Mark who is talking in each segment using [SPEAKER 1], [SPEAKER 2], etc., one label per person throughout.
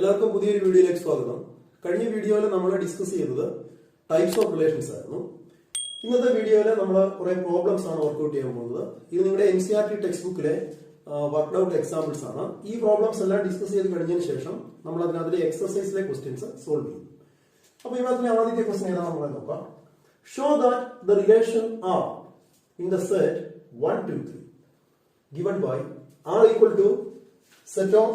[SPEAKER 1] എല്ലാവർക്കും പുതിയൊരു വീഡിയോയിലേക്ക് സ്വാഗതം. കഴിഞ്ഞ വീഡിയോയിൽ നമ്മൾ ഡിസ്കസ് ചെയ്തത് ടൈപ്സ് ഓഫ് റിലേഷൻസ് ആയിരുന്നു. ഇന്നത്തെ വീഡിയോയിൽ നമ്മൾ കുറെ പ്രോബ്ലംസ് ആണ് വർക്ക്ഔട്ട് ചെയ്യാൻ പോകുന്നത്. ഇത് നിങ്ങളുടെ NCERT ടെക്സ്റ്റ് ബുക്കിലെ വർക്ക്ഡ് ഔട്ട് എക്സാമ്പിൾസ് ആണ്. ഈ പ്രോബ്ലംസ് എല്ലാം ഡിസ്കസ് ചെയ്ത് കഴിഞ്ഞതിന് ശേഷം നമ്മൾ അതിനകത്തിലെ എക്സർസൈസിലെ ക്വസ്റ്റ്യൻസ് സോൾവ് ചെയ്യും. അപ്പൊ ഇതിനകത്തിലെ ആദ്യത്തെ ക്വസ്റ്റ്യൻ ഏതാണ് നമ്മൾ നോക്കാം. Show that the relation are in the set 1, 2, 3 given by R equal to set of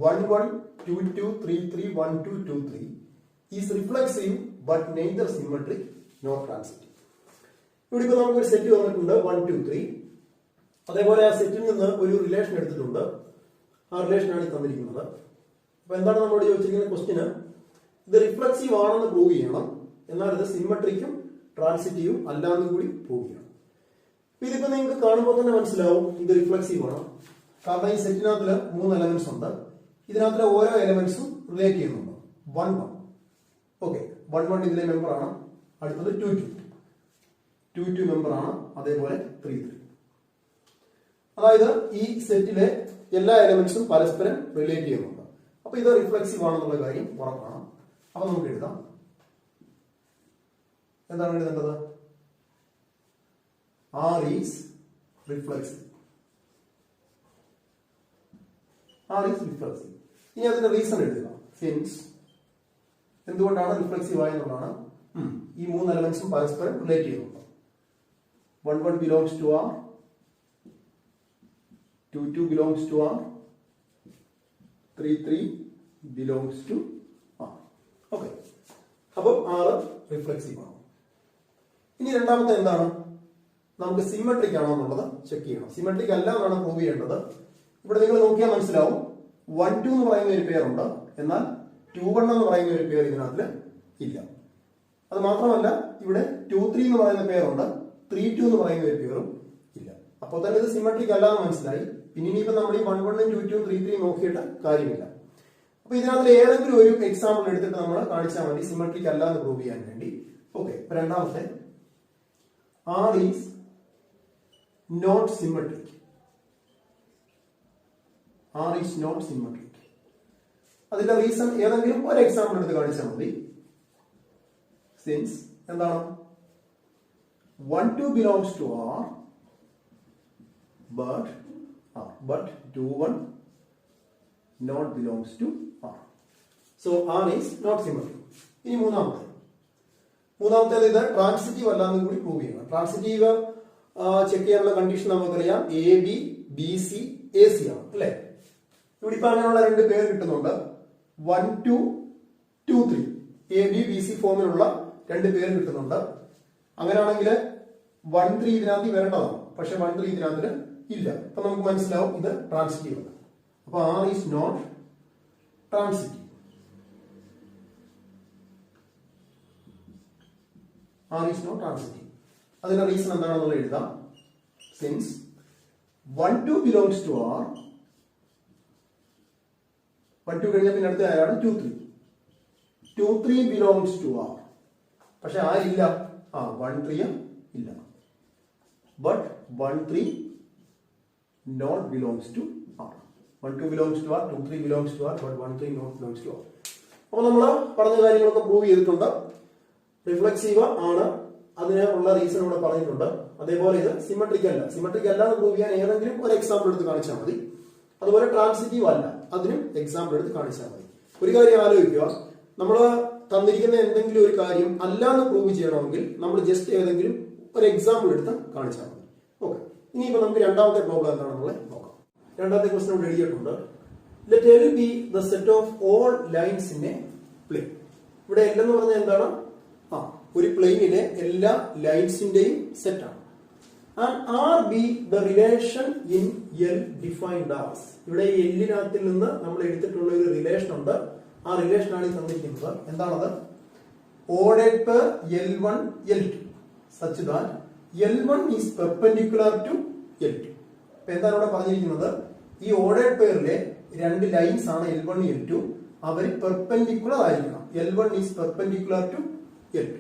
[SPEAKER 1] 1, 1, 2, 2, 3, 3, 1, 2, 2, 3 is reflexive but neither symmetric nor transitive. ഇവിടെ ഇപ്പോൾ നമുക്കൊരു സെറ്റ് വന്നിട്ടുണ്ട് 1, 2, 3. അതേപോലെ ആ സെറ്റിൽ നിന്ന് ഒരു റിലേഷൻ എടുത്തിട്ടുണ്ട്. ആ റിലേഷനാണ് ഈ തന്നിരിക്കുന്നത്. അപ്പൊ എന്താണ് നമ്മളോട് ചോദിച്ചിരിക്കുന്ന ക്വസ്റ്റ്യന്, ഇത് റിഫ്ലക്സീവ് ആണെന്ന് പ്രൂവ് ചെയ്യണം, എന്നാൽ ഇത് സിമ്മട്രിക്കും ട്രാൻസിറ്റീവും അല്ലാന്ന് കൂടി പ്രൂവ് ചെയ്യണം. ഇതിപ്പോ നിങ്ങൾക്ക് കാണുമ്പോൾ തന്നെ മനസ്സിലാവും ഇത് റിഫ്ലക്സീവ് ആണ്. കാരണം ഈ സെറ്റിനകത്തില് 3 എലമെന്റ്സ് ഉണ്ട്. ഇതിനകത്തിലെ ഓരോ എലമെന്റ്സും റിലേറ്റ് ചെയ്യുന്നുണ്ട്. 1, 1 ഓക്കെ, 1, 1 ഇതിലെ മെമ്പർ ആണ്. അടുത്തത് 2, 2 2, 2 മെമ്പർ ആണ്. അതേപോലെ 3, 3. അതായത് ഈ സെറ്റിലെ എല്ലാ എലമെന്റ്സും പരസ്പരം റിലേറ്റ് ചെയ്യുന്നുണ്ട്. അപ്പൊ ഇത് റിഫ്ലക്സീവ് ആണെന്നുള്ള കാര്യം ഉറപ്പാണ്. അപ്പൊ നമുക്ക് എഴുതാം. എന്താണ് എഴുതേണ്ടത്? R is reflexive. R is reflexive. ഇനി അതിന്റെ റീസൺ എഴുതുക. സിൻസ് എന്തുകൊണ്ടാണ് റിഫ്ലക്സീവ് ആയെന്നുള്ളതാണ്. ഈ 3 എലമെന്റ്സും പരസ്പരം റിലേറ്റ് ചെയ്യുന്നുണ്ട്. 1, 1 belongs to R, 2, 2 belongs to R, 3, 3 belongs to R. Okay, അപ്പം R റിഫ്ലക്സീവ് ആണ്. ഇനി രണ്ടാമത്തെ എന്താണ്, നമുക്ക് സിമെട്രിക് ആണോ എന്നുള്ളത് ചെക്ക് ചെയ്യണം. സിമെട്രിക് അല്ല എന്നാണ് പ്രൂവ് ചെയ്യേണ്ടത്. ഇവിടെ നിങ്ങൾ നോക്കിയാൽ മനസ്സിലാവും 1, 2 എന്ന് പറയുന്ന ഒരു പേരുണ്ട്, എന്നാൽ 2, 1 എന്ന് പറയുന്ന ഒരു പേര് ഇതിനകത്ത് ഇല്ല. അത് മാത്രമല്ല ഇവിടെ 2, 3 എന്ന് പറയുന്ന പേരുണ്ട്, 3, 2 എന്ന് പറയുന്ന ഒരു പേരും ഇല്ല. അപ്പോൾ തന്നെ ഇത് സിമെട്രിക് അല്ല എന്ന് മനസ്സിലായി. പിന്നെ ഇനിയിപ്പോ നമ്മൾ ഈ 1, 1, 2, 2, 3, 3 നോക്കിയിട്ട് കാര്യമില്ല. അപ്പൊ ഇതിനകത്ത് ഏതെങ്കിലും ഒരു എക്സാമ്പിൾ എടുത്തിട്ട് നമ്മൾ കാണിച്ചാൽ മതി സിമെട്രിക് അല്ല എന്ന് പ്രൂവ് ചെയ്യാൻ വേണ്ടി. ഓക്കെ, രണ്ടാമത്തെ R is not symmetric. R is not symmetric. അതിന്റെ റീസൺ ഏതെങ്കിലും ഒരു എക്സാമ്പിൾ എടുത്ത് കാണിച്ചാൽ മതി. സിൻസ് എന്താണ്, 1, 2 belongs to R but 2, 1 not belongs to R. So R is not symmetric. ഇനി മൂന്നാമത്തേത് ഇത് ട്രാൻസിറ്റീവ് അല്ലാന്ന് കൂടി പ്രൂവ് ചെയ്യണം. ട്രാൻസിറ്റീവ് ചെക്ക് ചെയ്യാനുള്ള കണ്ടീഷൻ നമുക്കറിയാം AB, BC, AC ആണ് അല്ലെ. ഇവിടെ ഇപ്പൊ അങ്ങനെയുള്ള 2 പേര് കിട്ടുന്നുണ്ട്. 1, 2, 2, 3 AB, BC ഫോമിലുള്ള 2 പേര് കിട്ടുന്നുണ്ട്. അങ്ങനെയാണെങ്കിൽ 1, 3 ഇതിനകത്ത് വരേണ്ടതാണ്. പക്ഷെ 1, 3 ഇതിനകത്ത് ഇല്ല. അപ്പൊ നമുക്ക് മനസ്സിലാവും ഇത് ട്രാൻസിറ്റീവ് ആണ്. അപ്പൊ R is not transitive. R is not transitive. അതിന്റെ റീസൺ എന്താണെന്നുള്ള എഴുതാം. സിൻസ് 1, 2 belongs to R, 1, 2 കഴിഞ്ഞാൽ പിന്നെ അടുത്ത ആരാണ് 2, 3. 2, 3 belongs to R. പക്ഷെ ആരില്ല, 1, 3 ഇല്ല. But 1, 3 not belongs to R. 1, 2 belongs to R, 2, 3 belongs to R, but 1, 3 not belongs to R. അപ്പൊ നമ്മൾ പറഞ്ഞ കാര്യങ്ങളൊക്കെ പ്രൂവ് ചെയ്തിട്ടുണ്ട്. റിഫ്ലക്സീവ് ആണ്, അതിനുള്ള റീസൺ ഇവിടെ പറഞ്ഞിട്ടുണ്ട്. അതേപോലെ ഇത് സിമെട്രിക് അല്ല. സിമെട്രിക് അല്ല എന്ന് പ്രൂവ് ചെയ്യാൻ ഏതെങ്കിലും ഒരു എക്സാമ്പിൾ എടുത്ത് കാണിച്ചാൽ മതി. അതുപോലെ ട്രാൻസിറ്റീവ് അല്ല, അതിനും എക്സാമ്പിൾ എടുത്ത് കാണിച്ചാൽ മതി. ഒരു കാര്യം ആലോചിക്കുക, നമ്മൾ തന്നിരിക്കുന്ന എന്തെങ്കിലും ഒരു കാര്യം അല്ല എന്ന് പ്രൂവ് ചെയ്യണമെങ്കിൽ നമ്മൾ ജസ്റ്റ് ഏതെങ്കിലും ഒരു എക്സാമ്പിൾ എടുത്ത് കാണിച്ചാൽ മതി. ഓക്കെ, ഇനിയിപ്പോ നമുക്ക് രണ്ടാമത്തെ പ്രോബ്ലം എന്താണെന്നുള്ളത് നോക്കാം. രണ്ടാമത്തെ ക്വസ്റ്റ്യൻ ഇവിടെ എഴുതിയിട്ടുണ്ട്. Let L be the set of all lines in a plane. ഇവിടെ L എന്ന് പറഞ്ഞാൽ എന്താണ്, ഒരു പ്ലെയിനിലെ എല്ലാ ലൈൻസിന്റെയും സെറ്റ് ആണ്. And R be the relation in L defined as. ഇവിടെ എല്ലിനകത്തിൽ നിന്ന് നമ്മൾ എടുത്തിട്ടുള്ള ഒരു റിലേഷൻ ഉണ്ട്. ആ റിലേഷൻ ആണ് തന്നിരിക്കുന്നത്. എന്താണത്? ordered per L1, L2 such that L1 is perpendicular to L2. അപ്പൊ എന്താണ് ഇവിടെ പറഞ്ഞിരിക്കുന്നത്, ഈ ordered pairലെ 2 ലൈൻസ് ആണ് L1, L2. അവർ പെർപെൻഡിക്കുലർ ആയിരിക്കണം. L1 is perpendicular to L2.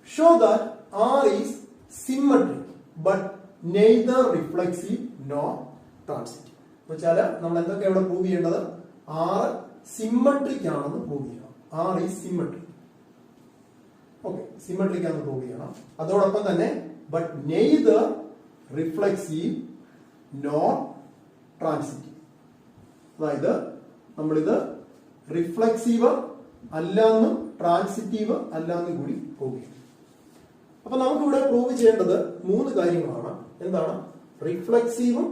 [SPEAKER 1] Show that R is symmetric but neither reflexive nor transitive. എന്നുവെച്ചാൽ നമ്മൾ എന്തൊക്കെ ഇവിടെ പ്രൂവ് ചെയ്യേണ്ടത്, R സിമ്മട്രിക് ആണെന്ന് പ്രൂവ് ചെയ്യണം. R is symmetric. Okay, symmetric ആണെന്ന് പ്രൂവ് ചെയ്യണം. അതോടൊപ്പം തന്നെ but neither reflexive nor transitive. അതായത് നമ്മളിത് റിഫ്ലെക്സീവ് അല്ലാന്നും ട്രാൻസിറ്റീവ് അല്ലാന്നും കൂടി പ്രൂവ് ചെയ്യും. അപ്പൊ നമുക്കിവിടെ പ്രൂവ് ചെയ്യേണ്ടത് 3 കാര്യങ്ങളാണ്. എന്താണ്? റിഫ്ലെക്സീവും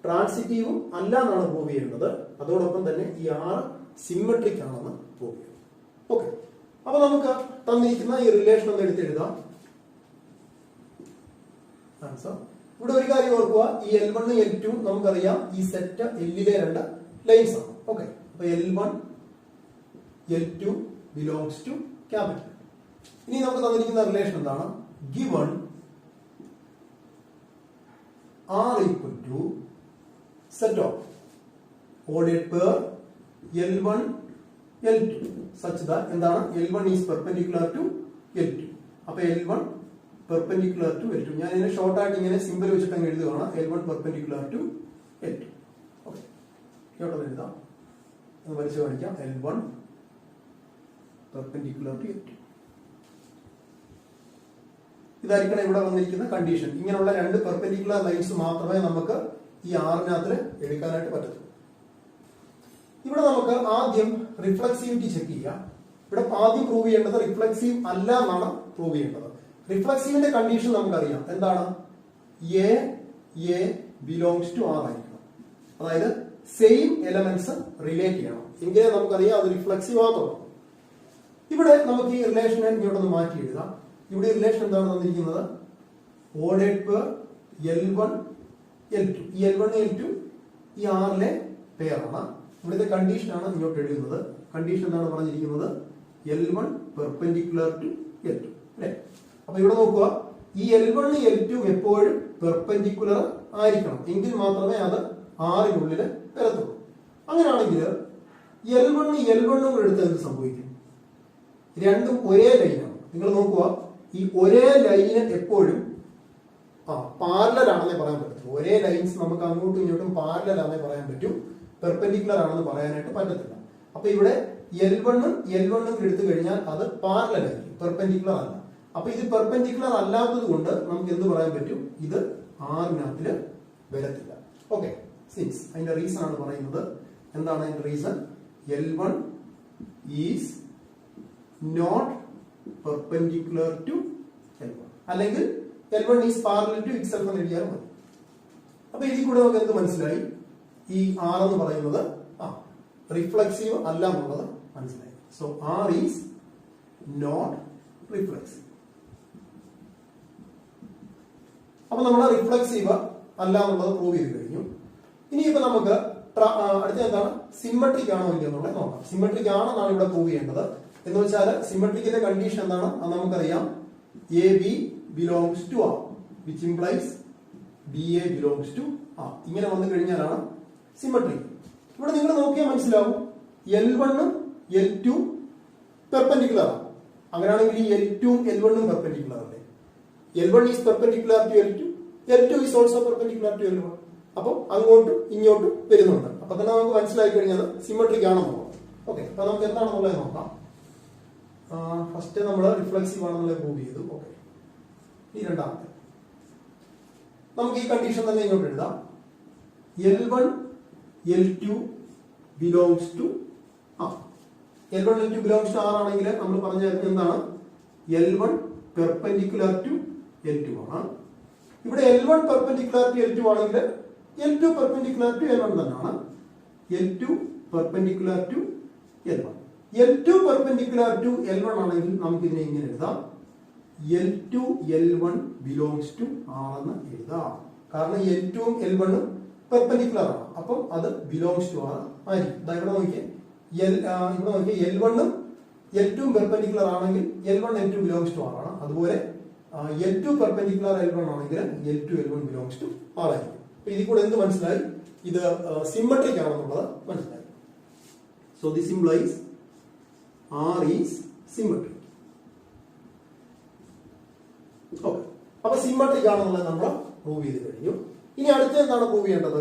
[SPEAKER 1] ട്രാൻസിറ്റീവും അല്ല എന്നാണ് പ്രൂവ് ചെയ്യേണ്ടത്. അതോടൊപ്പം തന്നെ ഈ ആർ സിമ്മട്രിക് ആണെന്ന് പ്രൂവ് ചെയ്യും. ഓക്കെ, അപ്പൊ നമുക്ക് തന്നിരിക്കുന്ന ഈ റിലേഷൻ ഒന്ന് എടുത്തെഴുതാം. ആൻസർ. ഇവിടെ ഒരു കാര്യം ഓർക്കുക, ഈ L1 L2 നമുക്കറിയാം ഈ സെറ്റ് എല്ലിലെ 2 ലൈൻസ് ആണ്. ഓക്കെ, അപ്പൊ L1 L2 belongs to capital. ഇനി നമുക്ക് തന്നിരിക്കുന്ന റിലേഷൻ എന്താണ്? Given R equal to set of ordered pair L1 L2 such that എന്താണ്? L1 is perpendicular to L2. അപ്പൊ L1 perpendicular to L2. ഞാൻ ഇതിനെ ഷോർട്ട് ആയിട്ട് ഇങ്ങനെ സിമ്പിൾ വെച്ചിട്ട് അങ്ങ് എഴുതുകയാണ്. L1 perpendicular to L2. Okay, ഇങ്ങോട്ട് എഴുതാം. വരച്ച് കാണിക്കാം. L1 perpendicular to L2. ഇതായിരിക്കണം ഇവിടെ വന്നിരിക്കുന്ന കണ്ടീഷൻ. ഇങ്ങനെയുള്ള 2 പെർപെൻഡിക്കുലർ ലൈൻസ് മാത്രമേ നമുക്ക് ഈ ആറിനകത്ത് എടുക്കാനായിട്ട് പറ്റത്തുള്ളൂ. ഇവിടെ നമുക്ക് ആദ്യം റിഫ്ലെക്സിവിറ്റി ചെക്ക് ചെയ്യാം. ഇവിടെ ആദ്യം പ്രൂവ് ചെയ്യേണ്ടത് റിഫ്ലെക്സീവ് അല്ല എന്നാണ് പ്രൂവ് ചെയ്യേണ്ടത്. റിഫ്ലെക്സീവിന്റെ കണ്ടീഷൻ നമുക്കറിയാം. എന്താണ്? എ ബിലോങ്സ് ടു ആർ ആയിരിക്കണം. അതായത് സെയിം എലമെന്റ്സ് റിലേറ്റ് ചെയ്യണം. എങ്കിലേ നമുക്കറിയാം അത് റിഫ്ലെക്സീവ് ആകത്തുള്ളൂ. ഇവിടെ നമുക്ക് ഈ റിലേഷനെ ഇങ്ങോട്ടൊന്ന് മാറ്റി എഴുതാം. ഇവിടെ റിലേഷൻ എന്താണ് തന്നിരിക്കുന്നത്? Ordered pair L1 L2. ഈ L1 L2 ഈ ആറിലെ പെയറാണ്. ഇവിടുത്തെ കണ്ടീഷനാണ് ഇങ്ങോട്ട് എഴുതുന്നത്. കണ്ടീഷൻ എന്താണ് പറഞ്ഞിരിക്കുന്നത്? L1 പെർപെൻഡിക്കുലർ ടു L2 അല്ലെ? അപ്പൊ ഇവിടെ നോക്കുക, ഈ L1 L2 എപ്പോഴും പെർപെൻഡിക്കുലർ ആയിരിക്കണം. എങ്കിൽ മാത്രമേ അത് ആറിനുള്ളിൽ വരത്തുള്ളൂ. അങ്ങനെയാണെങ്കിൽ L1 L1 എടുത്ത് എന്ത് സംഭവിക്കും? രണ്ടും ഒരേ ലൈനാണ്. നിങ്ങൾ നോക്കുക, ഈ ഒരേ ലൈന് എപ്പോഴും പാരലൽ ആണെന്നേ പറയാൻ പറ്റും. ഒരേ ലൈൻസ് നമുക്ക് അങ്ങോട്ടും ഇങ്ങോട്ടും പാരലൽ ആണെന്നേ പറയാൻ പറ്റും. പെർപെൻഡിക്കുലർ ആണെന്ന് പറയാനായിട്ട് പറ്റത്തില്ല. അപ്പൊ ഇവിടെ L1 എടുത്തു കഴിഞ്ഞാൽ അത് പാരലൽ ആയിരിക്കും, പെർപെൻഡിക്കുലർ അല്ല. അപ്പൊ ഇത് പെർപെൻഡിക്കുലർ അല്ലാത്തത് കൊണ്ട് നമുക്ക് എന്ത് പറയാൻ പറ്റും? ഇത് ആറിനകത്തില് വരത്തില്ല. ഓക്കെ, സിൻസ് അതിന്റെ റീസൺ ആണ് പറയുന്നത്. എന്താണ് അതിന്റെ reason? L1 is not perpendicular to L1, അല്ലെങ്കിൽ L1 is parallel to itself എന്ന് എഴുതിയാൽ മതി. അപ്പൊ ഇതിൽ കൂടെ നമുക്ക് എന്ത് മനസ്സിലായി? ഈ ആർ എന്ന് പറയുന്നത് റിഫ്ലെക്സീവ് അല്ല എന്നുള്ളത് മനസ്സിലായി. So R is not reflexive. അപ്പൊ നമ്മൾ റിഫ്ലെക്സീവ് അല്ല എന്നുള്ളത് പ്രൂവ് ചെയ്ത് കഴിഞ്ഞു. ഇനിയിപ്പോ നമുക്ക് അടുത്ത എന്താണ്? സിമ്മട്രിക് ആണോ ഇല്ലയോ എന്നുള്ളത് നോക്കാം. സിമ്മട്രിക് ആണെന്നാണ് ഇവിടെ പ്രൂവ് ചെയ്യേണ്ടത്. എന്ന് വെച്ചാൽ സിമ്മട്രിക്കിന്റെ കണ്ടീഷൻ എന്താണ്? അത് നമുക്കറിയാം. A b belongs to R, which implies b a belongs to R. ഇങ്ങനെ വന്നു കഴിഞ്ഞാലാണ് സിമ്മട്രിക്. ഇവിടെ നിങ്ങൾ നോക്കിയാൽ മനസ്സിലാവും, L1 L2 പെർപെൻഡിക്കുലർ ആണ്. അങ്ങനെയാണെങ്കിൽ ഈ L2 L1 പെർപെൻഡിക്കുലർ അല്ലേ? L1 is perpendicular to L2, L2 is also perpendicular to L1. അപ്പം അങ്ങോട്ടും ഇങ്ങോട്ടും വരുന്നുണ്ട്. അപ്പൊ തന്നെ നമുക്ക് മനസ്സിലായി കഴിഞ്ഞാൽ സിമ്മട്രിക് ആണെന്നുള്ളത്. ഓക്കെ, അപ്പൊ നമുക്ക് എന്താണെന്നുള്ളത് നോക്കാം. ഫസ്റ്റ് നമ്മൾ റിഫ്ലെക്സീവ് ആണെന്നുള്ളത് പ്രൂവ് ചെയ്തു. ഓക്കെ, ഈ രണ്ടാമത്തെ നമുക്ക് ഈ കണ്ടീഷൻ തന്നെ ഇങ്ങോട്ട് എഴുതാം. L1 L2 belongs to R. L1 L2 belongs to R ആണെങ്കിൽ നമ്മൾ പറഞ്ഞ എന്താണ്? L1 പെർപെൻഡിക്കുലർ ടു L2 ആണ്. ഇവിടെ L1 പെർപെൻഡിക്കുലർ ടു L2 ആണെങ്കിൽ L2 പെർപെൻഡിക്കുലർ ടു L1 തന്നെയാണ്. L2 perpendicular to L1. L2 perpendicular to L1 ആണെങ്കിൽ നമുക്ക് ഇതിനെ ഇങ്ങനെ എഴുതാം. L2 L1 belongs to R എന്ന് എഴുതാം. കാരണം L2 ഉം L1 ഉം പെർപെൻഡിക്കുലർ ആണ്. അപ്പം അത് ബിലോങ്സ് ടു ആർ ആയിരിക്കും. ഇവിടെ നോക്കിയേ, L1 ഉം L2 ഉം പെർപെൻഡിക്കുലർ ആണെങ്കിൽ L1 L2 belongs to R ആണ്. അതുപോലെ L2 പെർപെൻഡിക്കുലർ L1 ആണെങ്കിൽ L2 L1 belongs to R ആയിരിക്കും. അപ്പൊ ഇതിൽ കൂടെ എന്ത് മനസ്സിലായി? ഇത് സിമ്മട്രിക് ആണെന്നുള്ളത് മനസ്സിലായി. So this implies R is symmetric. Okay, അപ്പൊ സിമ്മട്രിക് ആണെന്നുള്ളത് നമ്മൾ പ്രൂവ് ചെയ്ത് കഴിഞ്ഞു. ഇനി അടുത്ത എന്താണ് പ്രൂവ് ചെയ്യേണ്ടത്?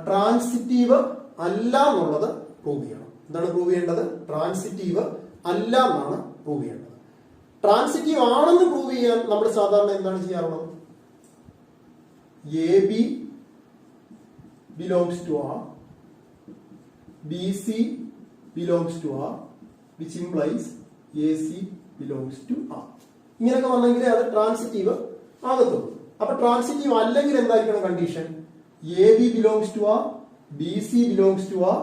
[SPEAKER 1] ട്രാൻസിറ്റീവ് അല്ല എന്നുള്ളത് പ്രൂവ് ചെയ്യണം. എന്താണ് പ്രൂവ് ചെയ്യേണ്ടത്? ട്രാൻസിറ്റീവ് അല്ല എന്നാണ് പ്രൂവ് ചെയ്യേണ്ടത്. ട്രാൻസിറ്റീവ് ആണെന്ന് പ്രൂവ് ചെയ്യാൻ നമ്മൾ സാധാരണ എന്താണ് ചെയ്യാറുള്ളത്? A b belongs to R, b c belongs to R, which implies a c belongs to R. ഇങ്ങനെയൊക്കെ വന്നെങ്കിലേ അത് ട്രാൻസിറ്റീവ് ആകത്തുള്ളൂ. അപ്പൊ ട്രാൻസിറ്റീവ് അല്ലെങ്കിൽ എന്തായിരിക്കണം condition? A b belongs to R, b c belongs to R,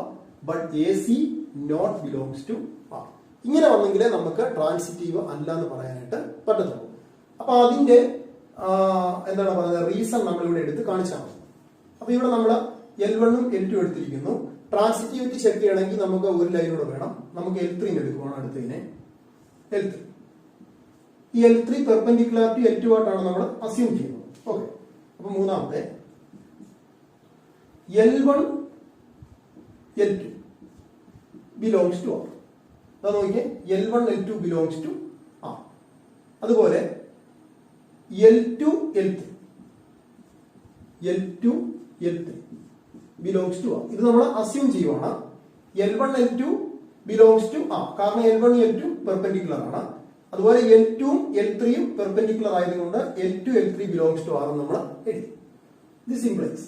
[SPEAKER 1] but a c not belongs to R. ഇങ്ങനെ വന്നെങ്കിലേ നമുക്ക് ട്രാൻസിറ്റീവ് അല്ല എന്ന് പറയാനായിട്ട് പറ്റത്തുള്ളൂ. അപ്പൊ അതിന്റെ എന്താണ് പറയുന്നത്, റീസൺ നമ്മൾ ഇവിടെ എടുത്ത് കാണിച്ചാൽ മതി. അപ്പൊ ഇവിടെ നമ്മൾ L1ഉം L2 എടുത്തിരിക്കുന്നു. ട്രാൻസിറ്റിവിറ്റി ചെക്ക് ചെയ്യണമെങ്കിൽ നമുക്ക് ഒരു ലൈനൂടെ വേണം. നമുക്ക് L3 എടുക്കുവാണ് അടുത്തതിനെ. L3 ഈ L3 പെർപെൻഡിക്കുലർ ടു L2 ആയിട്ടാണ് നമ്മൾ അസ്യൂം ചെയ്യുന്നത്. ഓക്കെ. അപ്പൊ മൂന്നാമത്തെ L1 L2 belongs to R. അതാ നോക്കിയേ, L1 L2 belongs to R. അതുപോലെ L2 L3 belongs to R. ഇത് നമ്മൾ അസ്യൂം ചെയ്യുവാണ്. L1 L2 belongs to R, കാരണം L1 L2 പെർപെൻഡിക്കുലർ ആണ്. അതുപോലെ L2ഉം L3യും പെർപെൻഡിക്കുലർ ആയതുകൊണ്ട് L2 L3 belongs to R നമ്മൾ എഴുതി. This implies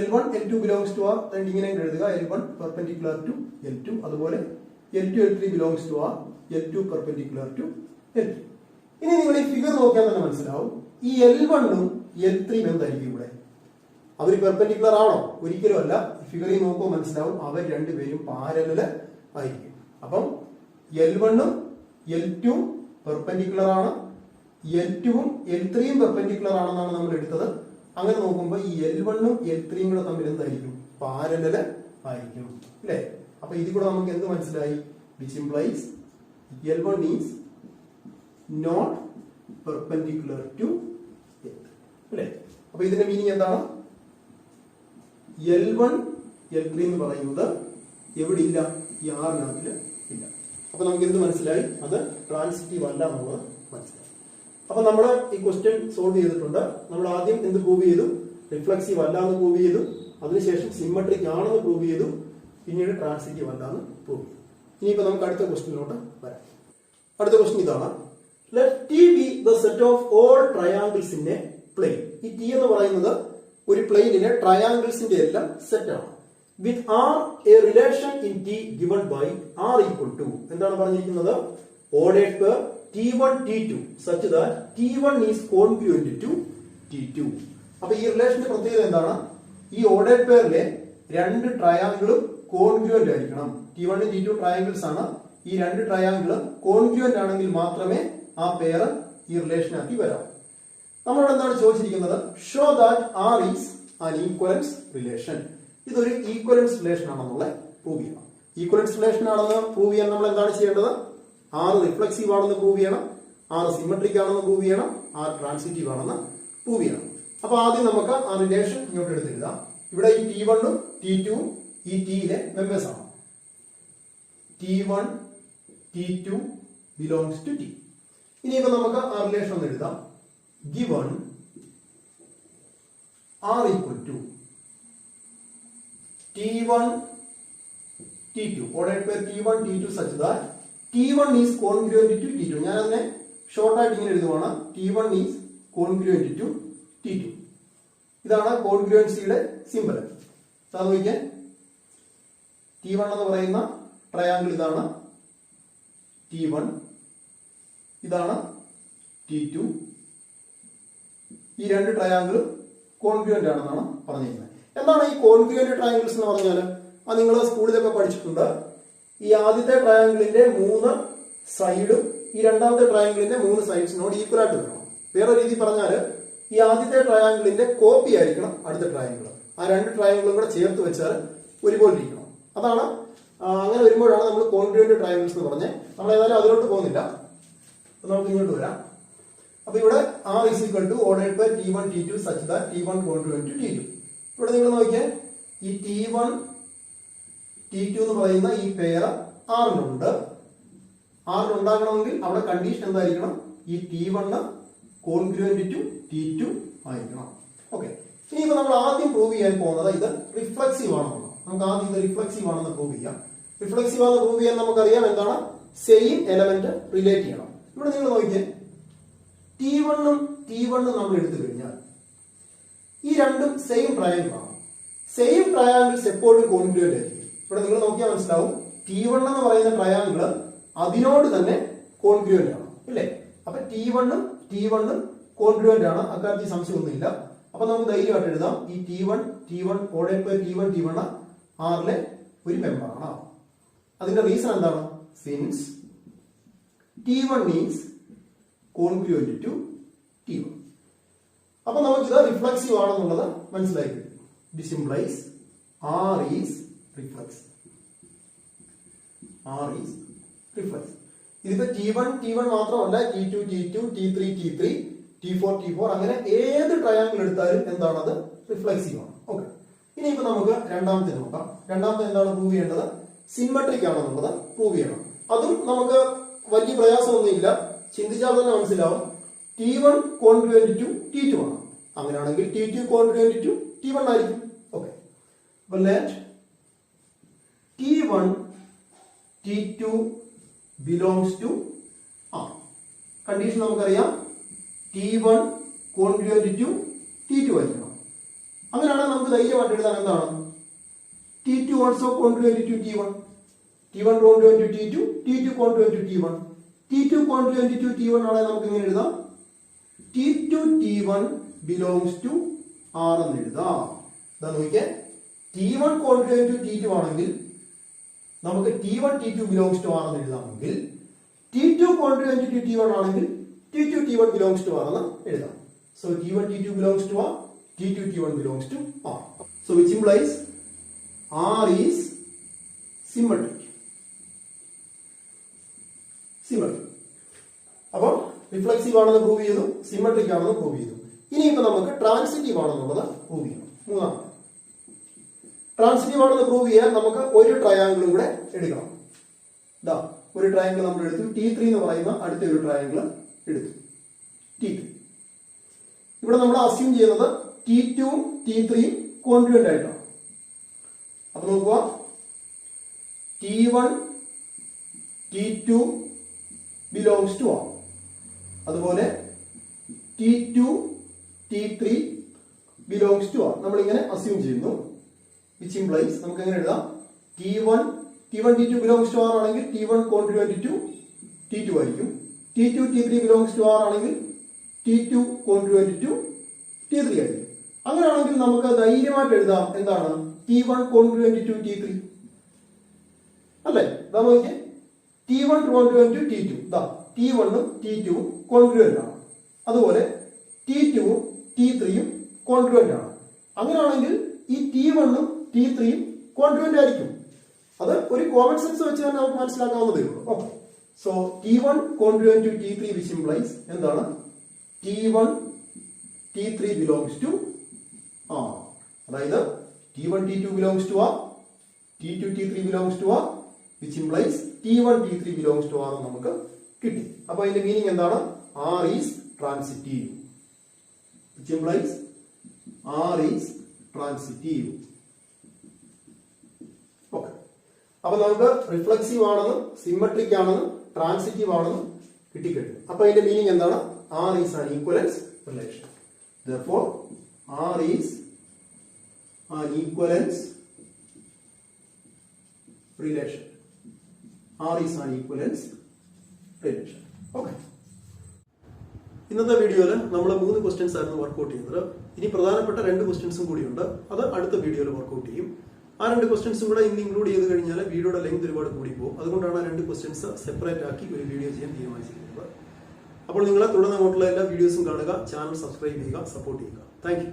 [SPEAKER 1] L1 L2 belongs to R. ഇങ്ങനെ എഴുതുക, L1 പെർപെൻഡിക്കുലർ ടു L2, അതുപോലെ L2 L3 belongs to R, L2 perpendicular to L3. ഇനി നിങ്ങൾ ഈ ഫിഗർ നോക്കിയാൽ തന്നെ മനസ്സിലാവും, ഈ L1ഉം L3യും എന്തായിരിക്കും ഇവിടെ? അവർ പെർപെൻഡിക്കുലർ ആണോ? ഒരിക്കലും അല്ല. ഫിഗറിൽ നോക്കുമ്പോൾ മനസ്സിലാവും അവർ രണ്ടുപേരും പാരലൽ ആയിരിക്കും. അപ്പം L1ഉം L2ഉം പെർപെൻഡിക്കുലർ ആണ്, L2ഉം L3യും പെർപെൻഡിക്കുലർ ആണെന്നാണ് നമ്മൾ എടുത്തത്. അങ്ങനെ നോക്കുമ്പോൾ ഈ L1ഉം L3യും കൂടെ തമ്മിൽ എന്തായിരിക്കും? പാരലൽ ആയിരിക്കും, അല്ലേ? അപ്പൊ ഇതിൽ കൂടെ നമുക്ക് എന്ത് മനസ്സിലായി? Which implies L1 is not perpendicular to L3, അല്ലേ? അപ്പൊ ഇതിന്റെ മീനിങ് എന്താണ്? L1 L3 എന്ന് പറയുന്നത് എവിടെ ഇല്ല? ഈ ആറിനകത്തില് ഇല്ല. അപ്പൊ നമുക്ക് എന്ത് മനസ്സിലായി? അത് ട്രാൻസിറ്റീവ് അല്ല എന്നുള്ളത് മനസ്സിലായി. അപ്പൊ നമ്മൾ ഈ ക്വസ്റ്റ്യൻ സോൾവ് ചെയ്തിട്ടുണ്ട്. നമ്മൾ ആദ്യം എന്ത് പ്രൂവ് ചെയ്തു? റിഫ്ലക്സീവ് അല്ല എന്ന് പ്രൂവ് ചെയ്തു. അതിനുശേഷം സിമ്മട്രിക് ആണെന്ന് പ്രൂവ് ചെയ്തു. പിന്നീട് ട്രാൻസിറ്റീവ് അല്ല എന്ന് പ്രൂവ് ചെയ്തു. ഇനിയിപ്പോ നമുക്ക് അടുത്ത ക്വസ്റ്റ്യനിലോട്ട് വരാം. അടുത്ത ക്വസ്റ്റ്യൻ ഇതാണ്. Let T be the set of all triangles in a plane. ഈ T എന്ന് പറയുന്നത് ഒരു പ്ലെയിനിലെ ട്രയാങ്കിൾസിന്റെ എല്ലാം സെറ്റ് ആണ്. With R a relation in T given by R equal to എന്താണ് പറഞ്ഞിരിക്കുന്നത്? Ordered pair T1 T2 such that T1 is congruent to T2. അപ്പൊ ഈ റിലേഷന്റെ പ്രത്യേകത എന്താണ്? ഈ ഓർഡേഡ് പെയറിലെ രണ്ട് ട്രയാങ്കിളും കോൺഗ്രുവന്റ് ആയിരിക്കണം. T1 T2 ട്രയാങ്കിൾസ് ആണ്. ഈ രണ്ട് ട്രയാങ്കിളും കോൺഗ്രുവന്റ് ആണെങ്കിൽ മാത്രമേ ആ പെയർ ഈ റിലേഷനാക്കി വരാം. നമ്മളോട് എന്താണ് ചോദിച്ചിരിക്കുന്നത്? Show that are is an equivalence relation. ഇതൊരു ഈക്വലൻസ് റിലേഷൻ ആണെന്നുള്ള പ്രൂവ് ചെയ്യണം. ഈക്വലൻസ് റിലേഷൻ ആണെന്ന് പ്രൂവ് ചെയ്യാൻ നമ്മൾ എന്താണ് ചെയ്യേണ്ടത്? ആർ റിഫ്ലക്സീവ് ആണെന്ന് പ്രൂവ് ചെയ്യണം, ആർ സിമെട്രിക് ആണെന്ന് പ്രൂവ് ചെയ്യണം, ആർ ട്രാൻസിറ്റീവ് ആണെന്ന് പ്രൂവ് ചെയ്യണം. അപ്പൊ ആദ്യം നമുക്ക് ആ റിലേഷൻ ഇങ്ങോട്ട് എടുത്തെഴുതാം. ഇവിടെ ഈ T1ഉം T2ഉം ഈ Tയിലെ മെമ്പേഴ്സ് ആണ്. T1 T2 belongs to T. ഇനിയിപ്പോ നമുക്ക് ആ റിലേഷൻ ഒന്ന് എഴുതാം. Given R equal to T1 T2, ordered pair T1 T2 such that T1 is congruent to T2. ഞാൻ അതിനെ ഷോർട്ട് ആയിട്ട് ഇങ്ങനെ എഴുതുവാണ്. T1 is congruent to T2. ഇതാണ് കോൺഗ്രുവൻസിയുടെ സിമ്പൽ. നോക്കിയാൽ T1 എന്ന് പറയുന്ന ട്രയാങ്കിൾ ഇതാണ് T1, ഇതാണ് T2. ഈ രണ്ട് ട്രയാങ്കിളും കോൺഗ്രുവന്റ് ആണെന്നാണ് പറഞ്ഞിരിക്കുന്നത്. എന്താണ് ഈ കോൺഗ്രുവന്റ് ട്രയാങ്കിൾസ് എന്ന് പറഞ്ഞാൽ? അത് നിങ്ങൾ സ്കൂളിലൊക്കെ പഠിച്ചിട്ടുണ്ട്. ഈ ആദ്യത്തെ ട്രയാങ്കിളിന്റെ 3 സൈഡും ഈ രണ്ടാമത്തെ ട്രയാങ്കിളിന്റെ 3 സൈഡ്സിനോട് ഈക്വൽ ആയിട്ട് വരണം. വേറെ രീതി പറഞ്ഞാൽ ഈ ആദ്യത്തെ ട്രയാങ്കിളിന്റെ കോപ്പി ആയിരിക്കണം അടുത്ത ട്രയാങ്കിൾ. ആ രണ്ട് ട്രയാങ്കിളും കൂടെ ചേർത്ത് വെച്ചാൽ ഒരുപോലെ ഇരിക്കണം. അതാണ് അങ്ങനെ വരുമ്പോഴാണ് നമ്മൾ കോൺഗ്രുവന്റ് ട്രയാങ്കിൾസ് എന്ന് പറഞ്ഞത്. നമ്മൾ ഏതായാലും അതിലോട്ട് പോകുന്നില്ല, നമുക്ക് ഇങ്ങോട്ട് വരാം. അപ്പൊ ഇവിടെ R is equal to ordered by T1 T2 such that T1 congruent to T2. ഇവിടെ നിങ്ങൾ നോക്കിയാൽ ഈ T1 T2 എന്ന് പറയുന്ന ഈ പെയർ ആറിനുണ്ട്. ആറിനുണ്ടാകണമെങ്കിൽ അവിടെ കണ്ടീഷൻ എന്തായിരിക്കണം? ഈ T1 കോൺഗ്രുവന്റ് ടു T2 ആയിരിക്കണം. ഓക്കെ. ഇനിയിപ്പോ നമ്മൾ ആദ്യം പ്രൂവ് ചെയ്യാൻ പോകുന്നത് ഇത് റിഫ്ലക്സീവ് ആണെന്നാണ്. നമുക്ക് ആദ്യം ഇത് റിഫ്ലക്സീവ് ആണെന്ന് പ്രൂവ് ചെയ്യാം. റിഫ്ലക്സീവ് ആണെന്ന് പ്രൂവ് ചെയ്യാൻ നമുക്കറിയാം എന്താണ്, സെയിം എലമെന്റ് റിലേറ്റ് ചെയ്യണം. ഇവിടെ നിങ്ങൾ നോക്കിയേ, T1 ഉം T1 നമ്മൾ എടുത്തു കഴിഞ്ഞാൽ ഈ രണ്ടും സെയിം ട്രയാങ്കിൾ ആണ്. സെയിം ട്രയാങ്കിൾസ് എപ്പോഴും കോൺഗ്രുവന്റ് ആയിരിക്കും. ഇവിടെ നിങ്ങൾ നോക്കിയാൽ മനസ്സിലാവും, T1 എന്ന് പറയുന്ന ട്രയാങ്കിൾ അതിനോട് തന്നെ കോൺഗ്രുവന്റ് ആണ്, ഇല്ലേ? അപ്പൊ T1 ഉം കോൺഗ്രുവന്റ് ആണ്, അക്കാര്യത്തിൽ സംശയമൊന്നുമില്ല. അപ്പൊ നമുക്ക് ധൈര്യമായിട്ട് എഴുതാം, ഈ T1 T1 ആറിലെ ഒരു മെമ്പർ ആണ്. അതിന്റെ റീസൺ എന്താണ്? Since T1 is congruent to T1. അപ്പൊ നമുക്കിത് റിഫ്ലക്സീവ് ആണെന്നുള്ളത് മനസ്സിലായി. This implies R is reflexive. ഇതിപ്പോ T1 മാത്രമല്ല, T2 T3 T4 അങ്ങനെ ഏത് ട്രയാങ്കിൾ എടുത്താലും എന്താണത്, റിഫ്ലക്സീവ് ആണ്. ഓക്കെ, ഇനിയിപ്പോ നമുക്ക് രണ്ടാമത്തെ നോക്കാം. രണ്ടാമത്തെ എന്താണ് പ്രൂവ് ചെയ്യേണ്ടത്? സിമെട്രിക് ആണെന്നുള്ളത് പ്രൂവ് ചെയ്യണം. അതും നമുക്ക് വലിയ പ്രയാസമൊന്നുമില്ല, ചിന്തിച്ചാൽ തന്നെ മനസ്സിലാവും. T1 കോൺഗ്രുവന്റ് ടു T2 ആണ്. അങ്ങനെയാണെങ്കിൽ T2 കോൺഗ്രുവന്റ് ടു T1 ആയിരിക്കും. ഓക്കെ, അപ്പൊ let T1 T2 belongs to R. Condition നമുക്കറിയാം, T1 കോൺഗ്രുവന്റ് ടു T2 ആയിരിക്കണം. അങ്ങനെയാണെങ്കിൽ നമുക്ക് ധൈര്യമായിട്ട് എഴുതാൻ എന്താണ്, T2 also congruent to T1. T1 congruent to T2, T2 congruent to T1. T2 congruent to T1 ആണെങ്കിൽ നമുക്ക് ഇങ്ങനെ എഴുതാം, T2 T1 belongs to R എന്ന് എഴുതാം. എന്താ നോക്കിയേ, T1 കോൺഗ്രുവന്റ് ടു T2 ആണെങ്കിൽ നമുക്ക് T1 T2 belongs to R എന്ന് എഴുതാമെങ്കിൽ, T2 കോൺഗ്രുവന്റ് ടു T1 ആണെങ്കിൽ T2 T1 belongs to R എന്ന് എഴുതാം. So T1 T2 belongs to R, T2 T1 belongs to R. So which implies R is symmetric. അപ്പോൾ reflexive ആണെന്ന് prove ചെയ്തു, symmetric ആണെന്ന് prove ചെയ്തു. ഇനിയിപ്പോ നമുക്ക് ട്രാൻസിറ്റീവ് ആണെന്നുള്ളത് പ്രൂവ് ചെയ്യണം. മൂന്നാമത് ട്രാൻസിറ്റീവ് ആണെന്ന് പ്രൂവ് ചെയ്യാൻ നമുക്ക് ഒരു ട്രയാങ്കിളും കൂടെ എടുക്കണം. ഇതാ ഒരു ട്രയാങ്കിൾ നമ്മൾ എടുത്തു, T3 എന്ന് പറയുന്ന അടുത്ത ഒരു ട്രയാങ്കിൾ എടുത്തു, T3. ഇവിടെ നമ്മൾ അസ്യൂം ചെയ്യുന്നത് T2 ഉം T3 ഉം കോൺഗ്രുവന്റ് ആയിട്ടാണ്. അപ്പൊ നോക്കുക, T1 T2 belongs to R. അതുപോലെ T2 T3 belongs to R. നമ്മൾ ഇങ്ങനെ അസ്യൂം ചെയ്യുന്നു. which implies നമുക്ക് എങ്ങനെ എഴുതാം, T1 T2 belongs to R ആണെങ്കിൽ T1 കോൺഗ്രുവന്റ് ടു T2 ആയിരിക്കും. T2 T3 belongs to R ആണെങ്കിൽ T2 കോൺഗ്രുവന്റ് ടു T3 ആയിരിക്കും. അങ്ങനെയാണെങ്കിൽ നമുക്ക് ധൈര്യമായിട്ട് എഴുതാം എന്താണ്, T1 കോൺഗ്രുവന്റ് ടു T3 അല്ലേ? ഇതാ നോക്കിയേ, T1 കോൺഗ്രുവന്റ് ടു T2. ഇതാ T1 ഉം T2 ഉം കോൺഗ്രുവന്റ് ആണ്. അതുപോലെ T2 ഉം T3 ഉം കോൺഗ്രുവന്റ് ആണ്. അങ്ങനെയാണെങ്കിൽ ഈ T1 ഉം T3 ഉം കോൺഗ്രുവന്റ് ആയിരിക്കും. അത് ഒരു കോമൺ സെൻസ് വെച്ച് തന്നെ നമുക്ക് മനസ്സിലാക്കാവുന്നതേ ഉള്ളൂ. Okay, so T1 congruent to T3 which implies എന്താണ്, T1 T3 belongs to R. അതായത് T1 T2 belongs to R, T2 T3 belongs to R, which implies T1 T3 belongs to R നമുക്ക് കിട്ടി. അപ്പൊ അതിന്റെ മീനിങ് എന്താണ്, R is transitive, which implies R is transitive. Okay, അപ്പൊ നമുക്ക് reflexive ആണെന്നും symmetric ആണെന്നും ട്രാൻസിറ്റീവ് ആണെന്നും കിട്ടിക്കഴിഞ്ഞു. അപ്പൊ അതിന്റെ മീനിങ് എന്താണ്, R is an equivalence relation. Therefore R is an equivalence relation. R is an equivalence relation. Okay. ഇന്നത്തെ വീഡിയോയിൽ നമ്മൾ 3 ക്വസ്റ്റ്യൻസ് ആയിരുന്നു വർക്ക്ഔട്ട് ചെയ്യുന്നത്. ഇനി പ്രധാനപ്പെട്ട 2 ക്വസ്റ്റ്യൻസും കൂടിയുണ്ട്, അത് അടുത്ത വീഡിയോയിൽ വർക്ക്ഔട്ട് ചെയ്യും. ആ 2 ക്വസ്റ്റ്യൻസും കൂടെ ഇന്ന് ഇൻക്ലൂഡ് ചെയ്ത് കഴിഞ്ഞാൽ വീഡിയോയുടെ ലെങ്ത് ഒരുപാട് കൂടി പോകും. അതുകൊണ്ടാണ് ആ 2 ക്വസ്റ്റ്യൻസ് സെപ്പറേറ്റ് ആക്കി ഒരു വീഡിയോ ചെയ്യാൻ തീരുമാനിച്ചിരിക്കുന്നത്. അപ്പോൾ നിങ്ങൾ തുടർന്ന് അങ്ങോട്ടുള്ള എല്ലാ വീഡിയോസും കാണുക, ചാനൽ സബ്സ്ക്രൈബ് ചെയ്യുക, സപ്പോർട്ട് ചെയ്യുക. Thank you.